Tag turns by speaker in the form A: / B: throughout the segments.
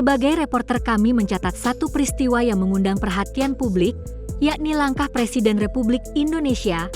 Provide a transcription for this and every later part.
A: Sebagai reporter kami mencatat satu peristiwa yang mengundang perhatian publik, yakni langkah Presiden Republik Indonesia,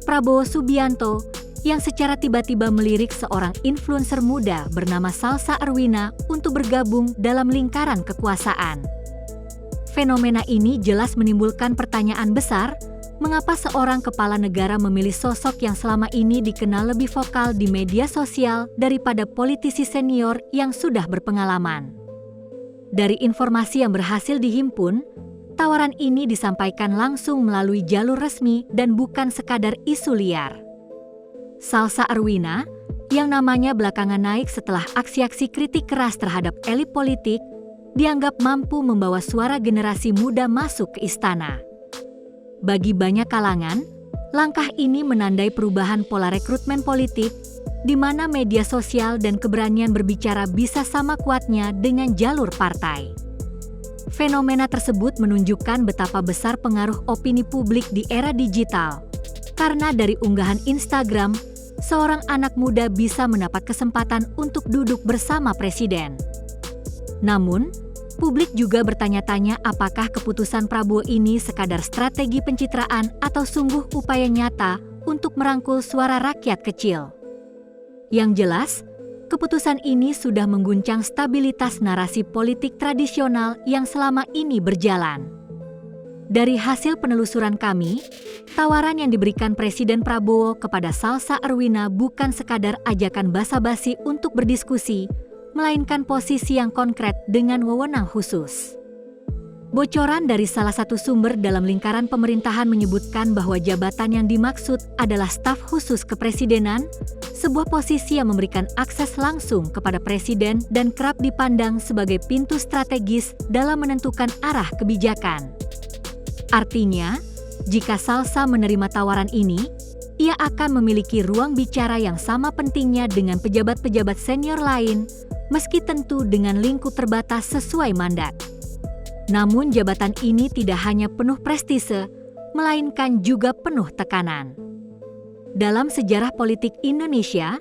A: Prabowo Subianto, yang secara tiba-tiba melirik seorang influencer muda bernama Salsa Arwina untuk bergabung dalam lingkaran kekuasaan. Fenomena ini jelas menimbulkan pertanyaan besar, mengapa seorang kepala negara memilih sosok yang selama ini dikenal lebih vokal di media sosial daripada politisi senior yang sudah berpengalaman. Dari informasi yang berhasil dihimpun, tawaran ini disampaikan langsung melalui jalur resmi dan bukan sekadar isu liar. Salsa Arwina, yang namanya belakangan naik setelah aksi-aksi kritik keras terhadap elit politik, dianggap mampu membawa suara generasi muda masuk ke istana. Bagi banyak kalangan, langkah ini menandai perubahan pola rekrutmen politik, di mana media sosial dan keberanian berbicara bisa sama kuatnya dengan jalur partai. Fenomena tersebut menunjukkan betapa besar pengaruh opini publik di era digital, karena dari unggahan Instagram, seorang anak muda bisa mendapat kesempatan untuk duduk bersama presiden. Namun, publik juga bertanya-tanya apakah keputusan Prabowo ini sekadar strategi pencitraan atau sungguh upaya nyata untuk merangkul suara rakyat kecil. Yang jelas, keputusan ini sudah mengguncang stabilitas narasi politik tradisional yang selama ini berjalan. Dari hasil penelusuran kami, tawaran yang diberikan Presiden Prabowo kepada Salsa Arwina bukan sekadar ajakan basa-basi untuk berdiskusi, melainkan posisi yang konkret dengan wewenang khusus. Bocoran dari salah satu sumber dalam lingkaran pemerintahan menyebutkan bahwa jabatan yang dimaksud adalah staf khusus kepresidenan, sebuah posisi yang memberikan akses langsung kepada presiden dan kerap dipandang sebagai pintu strategis dalam menentukan arah kebijakan. Artinya, jika Salsa menerima tawaran ini, ia akan memiliki ruang bicara yang sama pentingnya dengan pejabat-pejabat senior lain, meski tentu dengan lingkup terbatas sesuai mandat. Namun jabatan ini tidak hanya penuh prestise, melainkan juga penuh tekanan. Dalam sejarah politik Indonesia,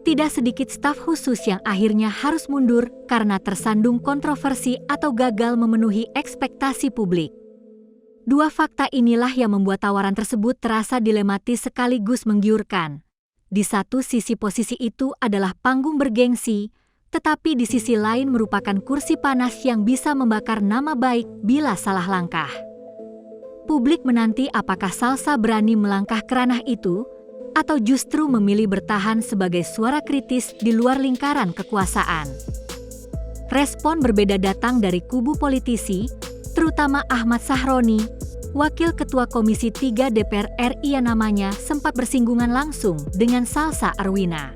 A: tidak sedikit staf khusus yang akhirnya harus mundur karena tersandung kontroversi atau gagal memenuhi ekspektasi publik. Dua fakta inilah yang membuat tawaran tersebut terasa dilematis sekaligus menggiurkan. Di satu sisi posisi itu adalah panggung bergengsi, tetapi di sisi lain merupakan kursi panas yang bisa membakar nama baik bila salah langkah. Publik menanti apakah Salsa berani melangkah ke ranah itu, atau justru memilih bertahan sebagai suara kritis di luar lingkaran kekuasaan. Respon berbeda datang dari kubu politisi, terutama Ahmad Sahroni, Wakil Ketua Komisi 3 DPR RI yang namanya sempat bersinggungan langsung dengan Salsa Arwina.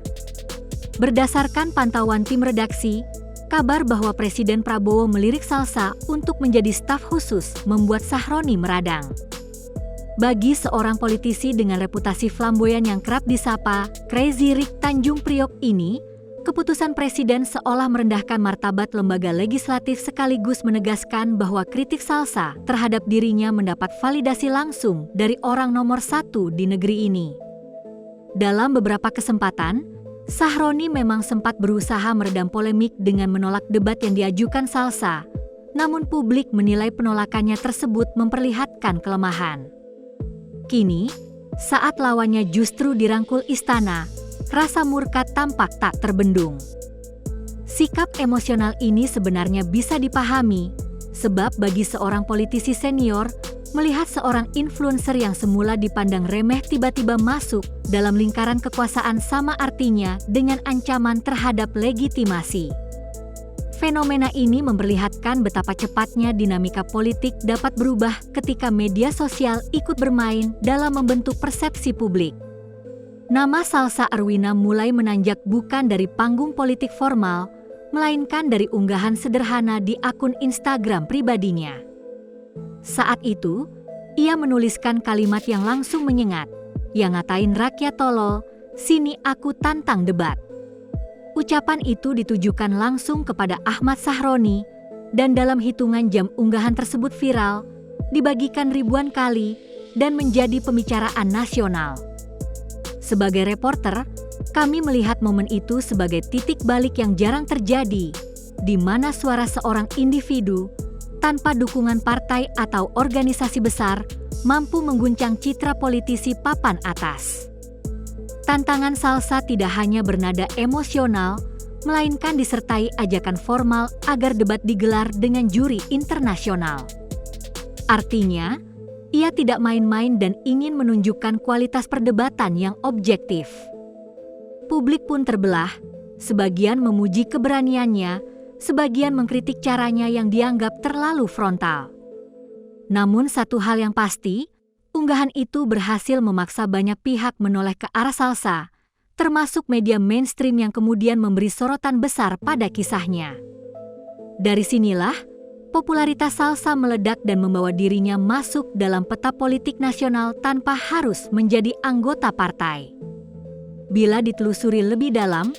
A: Berdasarkan pantauan tim redaksi, kabar bahwa Presiden Prabowo melirik Salsa untuk menjadi staf khusus membuat Sahroni meradang. Bagi seorang politisi dengan reputasi flamboyan yang kerap disapa Crazy Rick Tanjung Priok ini, keputusan Presiden seolah merendahkan martabat lembaga legislatif sekaligus menegaskan bahwa kritik Salsa terhadap dirinya mendapat validasi langsung dari orang nomor satu di negeri ini. Dalam beberapa kesempatan, Sahroni memang sempat berusaha meredam polemik dengan menolak debat yang diajukan Salsa, namun publik menilai penolakannya tersebut memperlihatkan kelemahan. Kini, saat lawannya justru dirangkul istana, rasa murka tampak tak terbendung. Sikap emosional ini sebenarnya bisa dipahami, sebab bagi seorang politisi senior, melihat seorang influencer yang semula dipandang remeh tiba-tiba masuk dalam lingkaran kekuasaan sama artinya dengan ancaman terhadap legitimasi. Fenomena ini memperlihatkan betapa cepatnya dinamika politik dapat berubah ketika media sosial ikut bermain dalam membentuk persepsi publik. Nama Salsa Arwina mulai menanjak bukan dari panggung politik formal, melainkan dari unggahan sederhana di akun Instagram pribadinya. Saat itu, ia menuliskan kalimat yang langsung menyengat, yang ngatain rakyat tolol, sini aku tantang debat. Ucapan itu ditujukan langsung kepada Ahmad Sahroni, dan dalam hitungan jam unggahan tersebut viral, dibagikan ribuan kali, dan menjadi pembicaraan nasional. Sebagai reporter, kami melihat momen itu sebagai titik balik yang jarang terjadi, di mana suara seorang individu tanpa dukungan partai atau organisasi besar mampu mengguncang citra politisi papan atas. Tantangan Salsa tidak hanya bernada emosional, melainkan disertai ajakan formal agar debat digelar dengan juri internasional. Artinya, ia tidak main-main dan ingin menunjukkan kualitas perdebatan yang objektif. Publik pun terbelah, sebagian memuji keberaniannya, sebagian mengkritik caranya yang dianggap terlalu frontal. Namun satu hal yang pasti, unggahan itu berhasil memaksa banyak pihak menoleh ke arah Salsa, termasuk media mainstream yang kemudian memberi sorotan besar pada kisahnya. Dari sinilah, popularitas Salsa meledak dan membawa dirinya masuk dalam peta politik nasional tanpa harus menjadi anggota partai. Bila ditelusuri lebih dalam,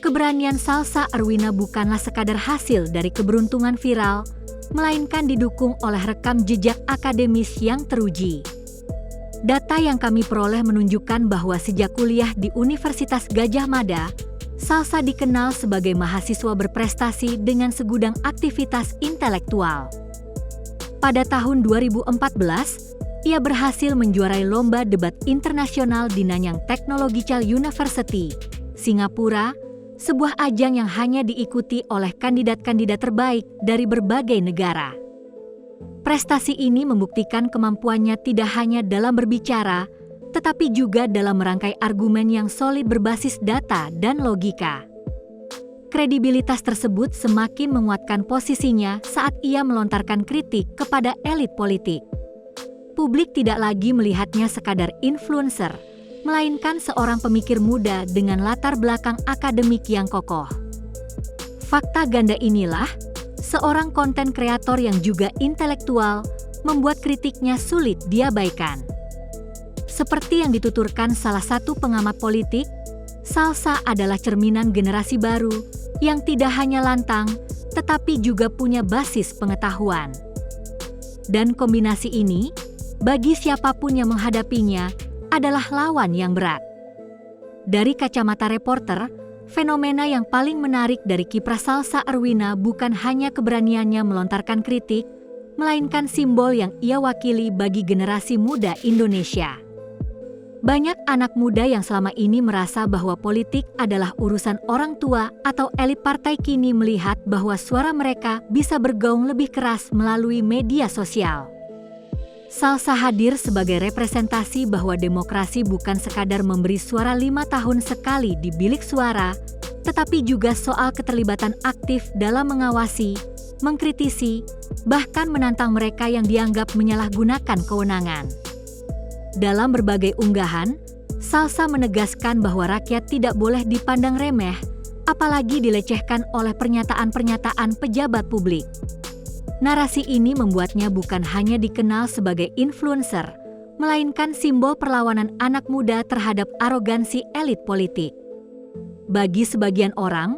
A: keberanian Salsa Arwina bukanlah sekadar hasil dari keberuntungan viral, melainkan didukung oleh rekam jejak akademis yang teruji. Data yang kami peroleh menunjukkan bahwa sejak kuliah di Universitas Gadjah Mada, Salsa dikenal sebagai mahasiswa berprestasi dengan segudang aktivitas intelektual. Pada tahun 2014, ia berhasil menjuarai lomba debat internasional di Nanyang Technological University, Singapura, sebuah ajang yang hanya diikuti oleh kandidat-kandidat terbaik dari berbagai negara. Prestasi ini membuktikan kemampuannya tidak hanya dalam berbicara, tetapi juga dalam merangkai argumen yang solid berbasis data dan logika. Kredibilitas tersebut semakin menguatkan posisinya saat ia melontarkan kritik kepada elit politik. Publik tidak lagi melihatnya sekadar influencer, melainkan seorang pemikir muda dengan latar belakang akademik yang kokoh. Fakta ganda inilah, seorang konten kreator yang juga intelektual membuat kritiknya sulit diabaikan. Seperti yang dituturkan salah satu pengamat politik, Salsa adalah cerminan generasi baru yang tidak hanya lantang, tetapi juga punya basis pengetahuan. Dan kombinasi ini, bagi siapapun yang menghadapinya, adalah lawan yang berat. Dari kacamata reporter, fenomena yang paling menarik dari kiprah Salsa Arwina bukan hanya keberaniannya melontarkan kritik, melainkan simbol yang ia wakili bagi generasi muda Indonesia. Banyak anak muda yang selama ini merasa bahwa politik adalah urusan orang tua atau elit partai kini melihat bahwa suara mereka bisa bergaung lebih keras melalui media sosial. Salsa hadir sebagai representasi bahwa demokrasi bukan sekadar memberi suara 5 tahun sekali di bilik suara, tetapi juga soal keterlibatan aktif dalam mengawasi, mengkritisi, bahkan menantang mereka yang dianggap menyalahgunakan kewenangan. Dalam berbagai unggahan, Salsa menegaskan bahwa rakyat tidak boleh dipandang remeh, apalagi dilecehkan oleh pernyataan-pernyataan pejabat publik. Narasi ini membuatnya bukan hanya dikenal sebagai influencer, melainkan simbol perlawanan anak muda terhadap arogansi elit politik. Bagi sebagian orang,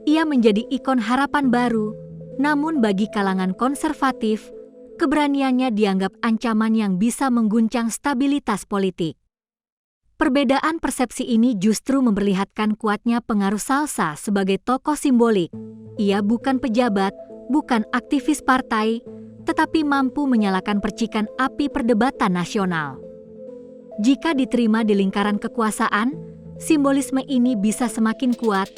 A: ia menjadi ikon harapan baru, namun bagi kalangan konservatif, keberaniannya dianggap ancaman yang bisa mengguncang stabilitas politik. Perbedaan persepsi ini justru memperlihatkan kuatnya pengaruh Salsa sebagai tokoh simbolik. Ia bukan pejabat, bukan aktivis partai, tetapi mampu menyalakan percikan api perdebatan nasional. Jika diterima di lingkaran kekuasaan, simbolisme ini bisa semakin kuat,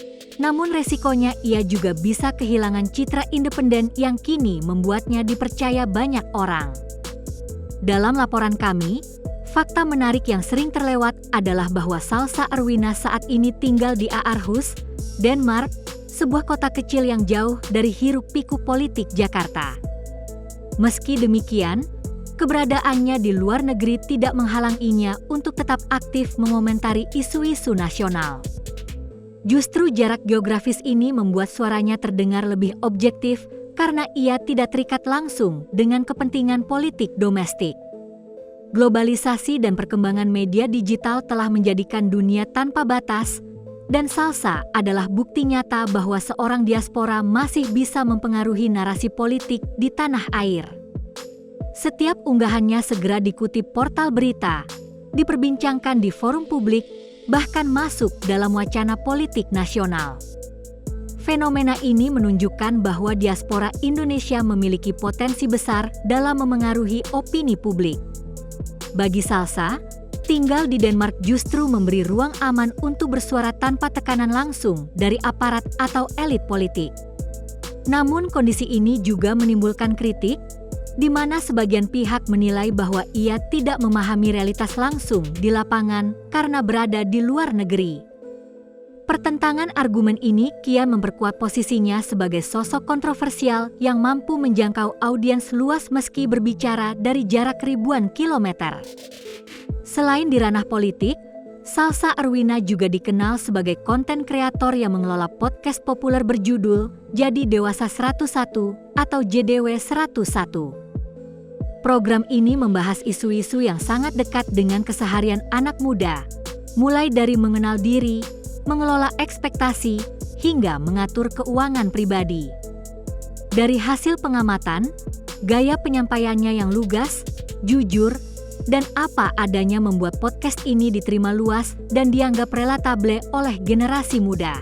A: namun resikonya ia juga bisa kehilangan citra independen yang kini membuatnya dipercaya banyak orang. Dalam laporan kami, fakta menarik yang sering terlewat adalah bahwa Salsa Arwina saat ini tinggal di Aarhus, Denmark, sebuah kota kecil yang jauh dari hiruk-pikuk politik Jakarta. Meski demikian, keberadaannya di luar negeri tidak menghalanginya untuk tetap aktif mengomentari isu-isu nasional. Justru jarak geografis ini membuat suaranya terdengar lebih objektif karena ia tidak terikat langsung dengan kepentingan politik domestik. Globalisasi dan perkembangan media digital telah menjadikan dunia tanpa batas, dan Salsa adalah bukti nyata bahwa seorang diaspora masih bisa mempengaruhi narasi politik di tanah air. Setiap unggahannya segera dikutip portal berita, diperbincangkan di forum publik, bahkan masuk dalam wacana politik nasional. Fenomena ini menunjukkan bahwa diaspora Indonesia memiliki potensi besar dalam memengaruhi opini publik. Bagi Salsa, tinggal di Denmark justru memberi ruang aman untuk bersuara tanpa tekanan langsung dari aparat atau elit politik. Namun kondisi ini juga menimbulkan kritik, di mana sebagian pihak menilai bahwa ia tidak memahami realitas langsung di lapangan karena berada di luar negeri. Pertentangan argumen ini kian memperkuat posisinya sebagai sosok kontroversial yang mampu menjangkau audiens luas meski berbicara dari jarak ribuan kilometer. Selain di ranah politik, Salsa Arwina juga dikenal sebagai konten kreator yang mengelola podcast populer berjudul Jadi Dewasa 101 atau JDW 101. Program ini membahas isu-isu yang sangat dekat dengan keseharian anak muda, mulai dari mengenal diri, mengelola ekspektasi, hingga mengatur keuangan pribadi. Dari hasil pengamatan, gaya penyampaiannya yang lugas, jujur, dan apa adanya membuat podcast ini diterima luas dan dianggap relatable oleh generasi muda.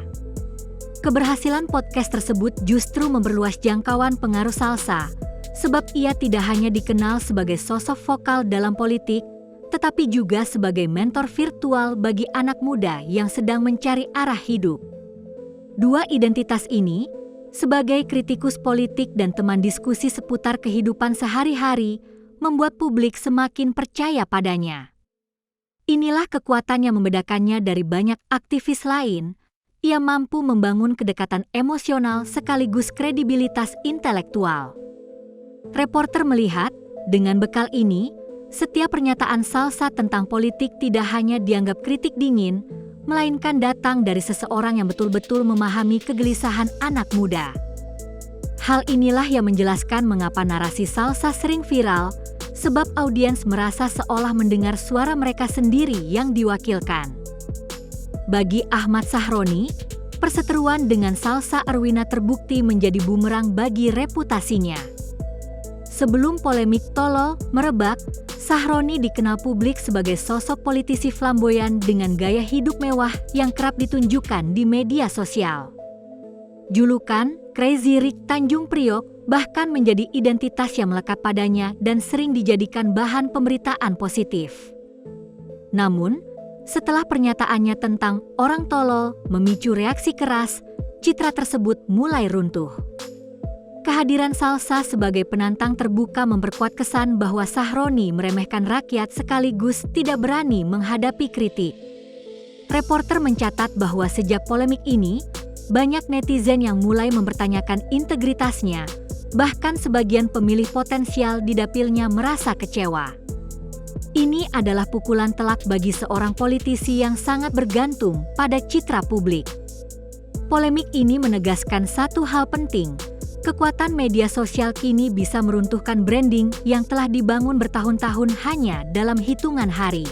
A: Keberhasilan podcast tersebut justru memperluas jangkauan pengaruh Salsa, sebab ia tidak hanya dikenal sebagai sosok vokal dalam politik, tetapi juga sebagai mentor virtual bagi anak muda yang sedang mencari arah hidup. Dua identitas ini, sebagai kritikus politik dan teman diskusi seputar kehidupan sehari-hari, membuat publik semakin percaya padanya. Inilah kekuatan yang membedakannya dari banyak aktivis lain. Ia mampu membangun kedekatan emosional sekaligus kredibilitas intelektual. Reporter melihat, dengan bekal ini, setiap pernyataan Salsa tentang politik tidak hanya dianggap kritik dingin, melainkan datang dari seseorang yang betul-betul memahami kegelisahan anak muda. Hal inilah yang menjelaskan mengapa narasi Salsa sering viral, sebab audiens merasa seolah mendengar suara mereka sendiri yang diwakilkan. Bagi Ahmad Sahroni, perseteruan dengan Salsa Arwina terbukti menjadi bumerang bagi reputasinya. Sebelum polemik tolol merebak, Sahroni dikenal publik sebagai sosok politisi flamboyan dengan gaya hidup mewah yang kerap ditunjukkan di media sosial. Julukan Crazy Rich Tanjung Priok bahkan menjadi identitas yang melekat padanya dan sering dijadikan bahan pemberitaan positif. Namun, setelah pernyataannya tentang orang tolol memicu reaksi keras, citra tersebut mulai runtuh. Kehadiran Salsa sebagai penantang terbuka memperkuat kesan bahwa Sahroni meremehkan rakyat sekaligus tidak berani menghadapi kritik. Reporter mencatat bahwa sejak polemik ini, banyak netizen yang mulai mempertanyakan integritasnya, bahkan sebagian pemilih potensial di dapilnya merasa kecewa. Ini adalah pukulan telak bagi seorang politisi yang sangat bergantung pada citra publik. Polemik ini menegaskan satu hal penting. Kekuatan media sosial kini bisa meruntuhkan branding yang telah dibangun bertahun-tahun hanya dalam hitungan hari.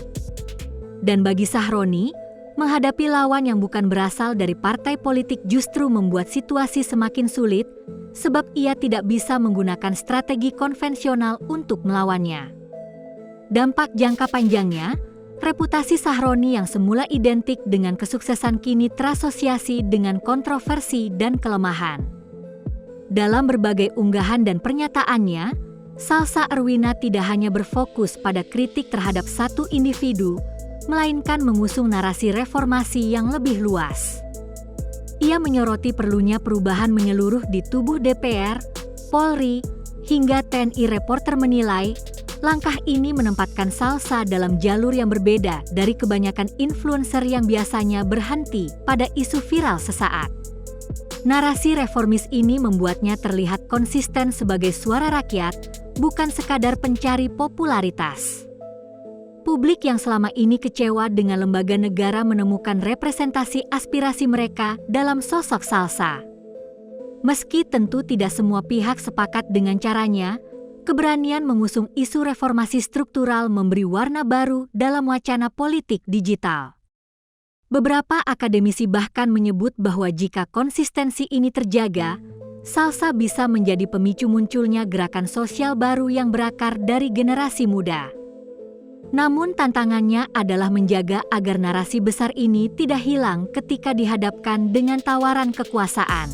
A: Dan bagi Sahroni, menghadapi lawan yang bukan berasal dari partai politik justru membuat situasi semakin sulit, sebab ia tidak bisa menggunakan strategi konvensional untuk melawannya. Dampak jangka panjangnya, reputasi Sahroni yang semula identik dengan kesuksesan kini terasosiasi dengan kontroversi dan kelemahan. Dalam berbagai unggahan dan pernyataannya, Salsa Arwina tidak hanya berfokus pada kritik terhadap satu individu, melainkan mengusung narasi reformasi yang lebih luas. Ia menyoroti perlunya perubahan menyeluruh di tubuh DPR, Polri, hingga TNI. Reporter menilai, langkah ini menempatkan Salsa dalam jalur yang berbeda dari kebanyakan influencer yang biasanya berhenti pada isu viral sesaat. Narasi reformis ini membuatnya terlihat konsisten sebagai suara rakyat, bukan sekadar pencari popularitas. Publik yang selama ini kecewa dengan lembaga negara menemukan representasi aspirasi mereka dalam sosok Salsa. Meski tentu tidak semua pihak sepakat dengan caranya, keberanian mengusung isu reformasi struktural memberi warna baru dalam wacana politik digital. Beberapa akademisi bahkan menyebut bahwa jika konsistensi ini terjaga, Salsa bisa menjadi pemicu munculnya gerakan sosial baru yang berakar dari generasi muda. Namun tantangannya adalah menjaga agar narasi besar ini tidak hilang ketika dihadapkan dengan tawaran kekuasaan.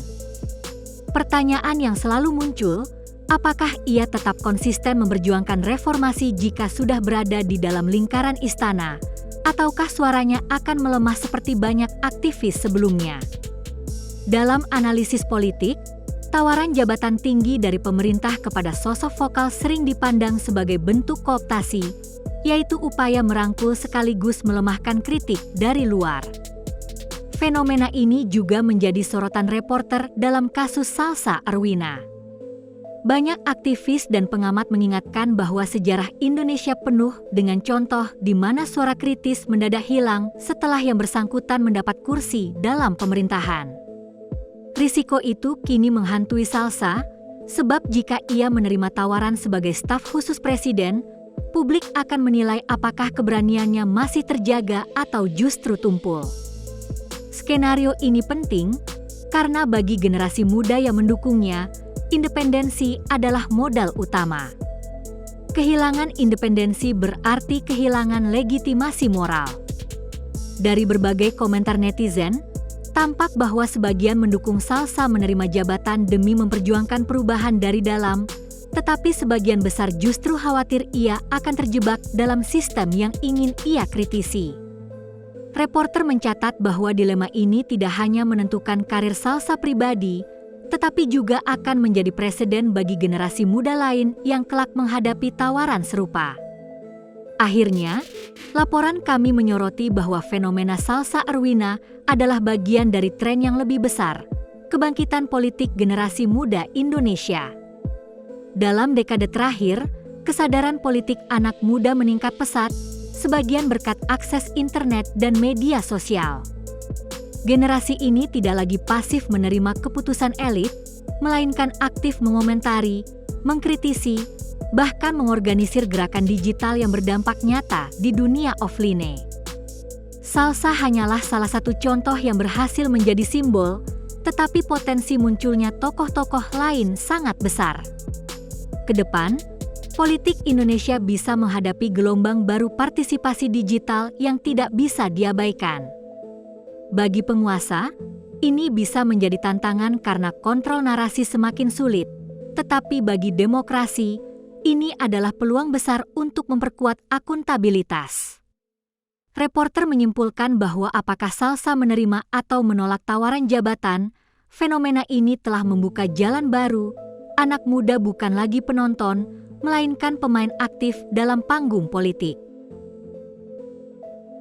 A: Pertanyaan yang selalu muncul, apakah ia tetap konsisten memperjuangkan reformasi jika sudah berada di dalam lingkaran istana, ataukah suaranya akan melemah seperti banyak aktivis sebelumnya? Dalam analisis politik, tawaran jabatan tinggi dari pemerintah kepada sosok vokal sering dipandang sebagai bentuk kooptasi, yaitu upaya merangkul sekaligus melemahkan kritik dari luar. Fenomena ini juga menjadi sorotan reporter dalam kasus Salsa Arwina. Banyak aktivis dan pengamat mengingatkan bahwa sejarah Indonesia penuh dengan contoh di mana suara kritis mendadak hilang setelah yang bersangkutan mendapat kursi dalam pemerintahan. Risiko itu kini menghantui Salsa, sebab jika ia menerima tawaran sebagai staf khusus presiden, publik akan menilai apakah keberaniannya masih terjaga atau justru tumpul. Skenario ini penting karena bagi generasi muda yang mendukungnya, independensi adalah modal utama. Kehilangan independensi berarti kehilangan legitimasi moral. Dari berbagai komentar netizen, tampak bahwa sebagian mendukung Salsa menerima jabatan demi memperjuangkan perubahan dari dalam, tetapi sebagian besar justru khawatir ia akan terjebak dalam sistem yang ingin ia kritisi. Reporter mencatat bahwa dilema ini tidak hanya menentukan karir Salsa pribadi, tetapi juga akan menjadi presiden bagi generasi muda lain yang kelak menghadapi tawaran serupa. Akhirnya, laporan kami menyoroti bahwa fenomena Salsa Arwina adalah bagian dari tren yang lebih besar, kebangkitan politik generasi muda Indonesia. Dalam dekade terakhir, kesadaran politik anak muda meningkat pesat, sebagian berkat akses internet dan media sosial. Generasi ini tidak lagi pasif menerima keputusan elit, melainkan aktif mengomentari, mengkritisi, bahkan mengorganisir gerakan digital yang berdampak nyata di dunia offline. Salsa hanyalah salah satu contoh yang berhasil menjadi simbol, tetapi potensi munculnya tokoh-tokoh lain sangat besar. Kedepan, politik Indonesia bisa menghadapi gelombang baru partisipasi digital yang tidak bisa diabaikan. Bagi penguasa, ini bisa menjadi tantangan karena kontrol narasi semakin sulit, tetapi bagi demokrasi, ini adalah peluang besar untuk memperkuat akuntabilitas. Reporter menyimpulkan bahwa apakah Salsa menerima atau menolak tawaran jabatan, fenomena ini telah membuka jalan baru. Anak muda bukan lagi penonton, melainkan pemain aktif dalam panggung politik.